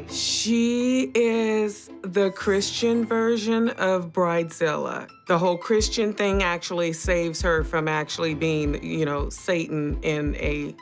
She is the Christian version of Bridezilla. The whole Christian thing actually saves her from actually being, Satan in a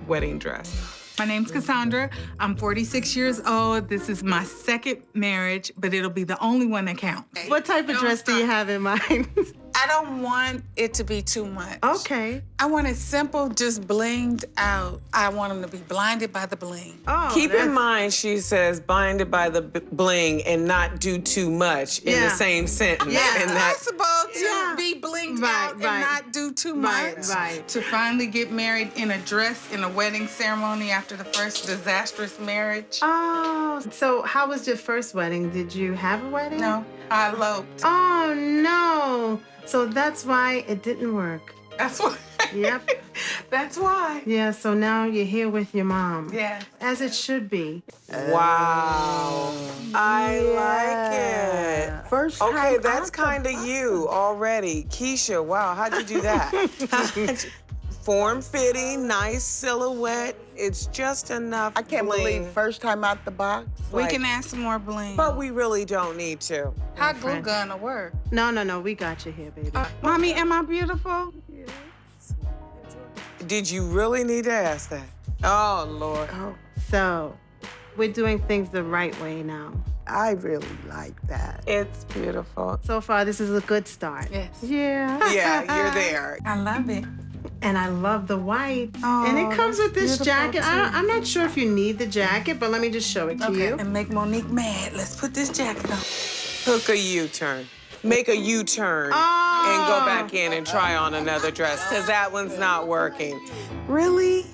wedding dress. My name's Kassondra. I'm 46 years old. This is my second marriage, but it'll be the only one that counts. What type of dress do you have in mind? I don't want it to be too much. Okay. I want it simple, just blinged out. I want them to be blinded by the bling. Oh, Keep in mind, she says, blinded by the bling and not do too much in the same sentence. Yeah, and it's possible to be blinged out and not do too much. Right. To finally get married in a dress in a wedding ceremony after the first disastrous marriage. Oh, so how was your first wedding? Did you have a wedding? No, I eloped. Oh, no. So that's why it didn't work. That's why. Yep. That's why. Yeah, so now you're here with your mom. Yeah. As it should be. Wow. I like it. First Okay, time that's out the kind of you already. Keisha, wow, how'd you do that? Form-fitting, nice silhouette. It's just enough I can't bling. believe first time out the box. We can add some more bling. But we really don't need to. How glue gun will work? No, we got you here, baby. Mommy, am I beautiful? Did you really need to ask that? Oh, Lord. So, we're doing things the right way now. I really like that. It's beautiful. So far, this is a good start. Yes. Yeah. Yeah, you're there. I love it. And I love the white. Oh, and it comes with this that's jacket. beautiful, too. I'm not sure if you need the jacket, but let me just show it to you. And make Monique mad. Let's put this jacket on. Hook a U-turn. Make a U-turn and go back in and try on another dress, because that one's not working. Really?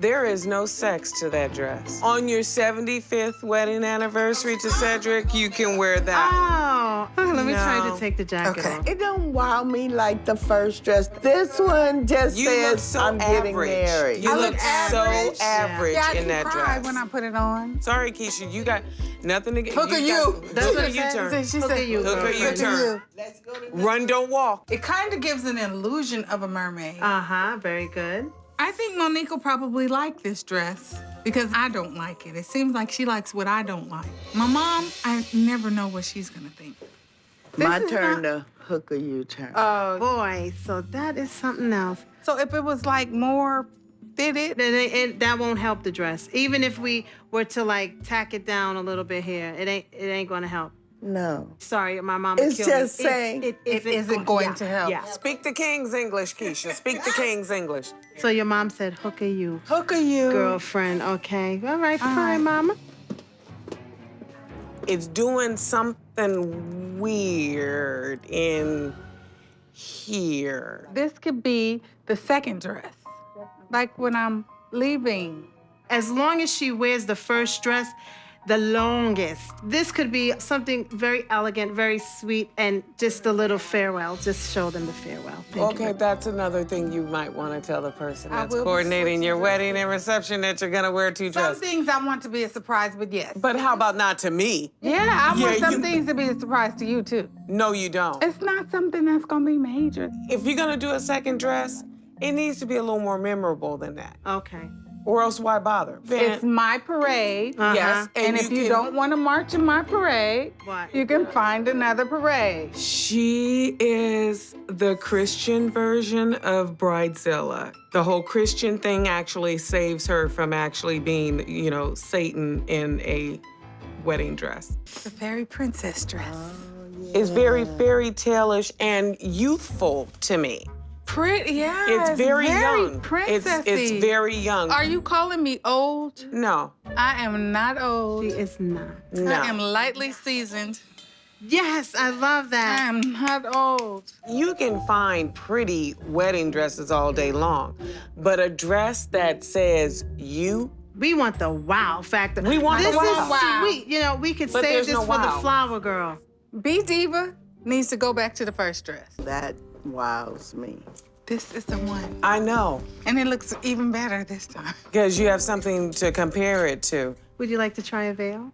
There is no sex to that dress. On your 75th wedding anniversary to Cedric, you can wear that. Oh, let me try No. to take the jacket off. It don't wow me like the first dress. This one just You look says so I'm getting average. married. You I look look so average. average Yeah, I in do that cry dress. when I put it on. Sorry, Keisha, you got nothing to get. Hook a U. That's Hook what a it says. U-turn. She Hook said, a U, Hook a girlfriend. U-turn. Run, don't walk. It kind of gives an illusion of a mermaid. Uh-huh, very good. I think Monique will probably like this dress because I don't like it. It seems like she likes what I don't like. My mom, I never know what she's gonna think. My This is turn to hook a U-turn. Oh, boy, so that is something else. So if it was like more fitted, Then that won't help the dress. Even if we were to like tack it down a little bit here, it ain't gonna help. No. Sorry, my mom. It's just saying it isn't going to help. Yeah. Speak the King's English, Keisha. Speak the King's English. So your mom said, "Hook a you, hook a you. girlfriend." Okay, all right, fine, right. mama. It's doing something weird in here. This could be the second dress. Like when I'm leaving. As long as she wears the first dress, the longest. This could be something very elegant, very sweet, and just a little farewell. Just show them the farewell. Thank Okay, you. that's another thing you might want to tell the person I that's will be coordinating your switching wedding and reception that you're gonna wear two Some dresses. things I want to be a surprise, but yes. But how about not to me? Yeah, I want Yeah, some you- things to be a surprise to you, too. No, you don't. It's not something that's gonna be major. If you're gonna do a second dress, it needs to be a little more memorable than that. Okay. Or else why bother? It's my parade. Uh-huh. Yes, And if you can- don't want to march in my parade, What? you can find another parade. She is the Christian version of Bridezilla. The whole Christian thing actually saves her from actually being, Satan in a wedding dress. The fairy princess dress. It's very fairy tale-ish and youthful to me. Pretty, yeah. It's very young. princessy. It's very young. Are you calling me old? No, I am not old. She is not. no. I am lightly seasoned. Yes, I love I that. am not old. You can find pretty wedding dresses all day long, but a dress that says you, We want the wow factor. We want this the wow. is Wow. sweet. We could But save there's this no for the wow. flower girl. B Diva needs to go back to the first dress. That wows me. This is the one. I know, And it looks even better this time. because you have something to compare it to. Would you like to try a veil?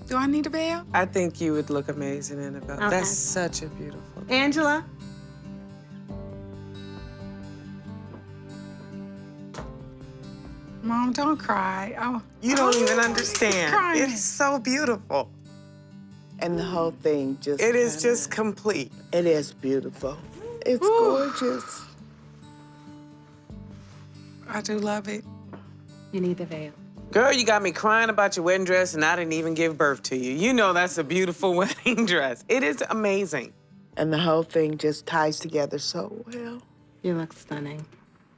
Do I need a veil? I think you would look amazing in a veil. Okay. That's such a beautiful. Angela? Mom, don't cry. Oh, You don't even understand. crying. It is so beautiful. And the whole thing just. It is kinda- just complete. It is beautiful. It's gorgeous. I do love it. You need the veil. Girl, you got me crying about your wedding dress and I didn't even give birth to you. You know that's a beautiful wedding dress. It is amazing. And the whole thing just ties together so well. You look stunning.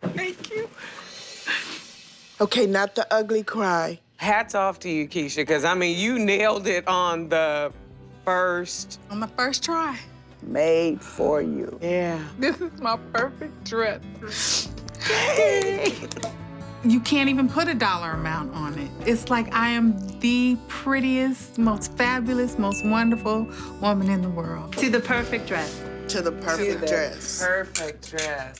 Thank you. Okay, not the ugly cry. Hats off to you, Keisha, because, I mean, you nailed it on the first. On the first try. Made for you. Yeah. This is my perfect dress. You can't even put a dollar amount on it. It's like I am the prettiest, most fabulous, most wonderful woman in the world. To the perfect dress. To the perfect dress. Perfect dress.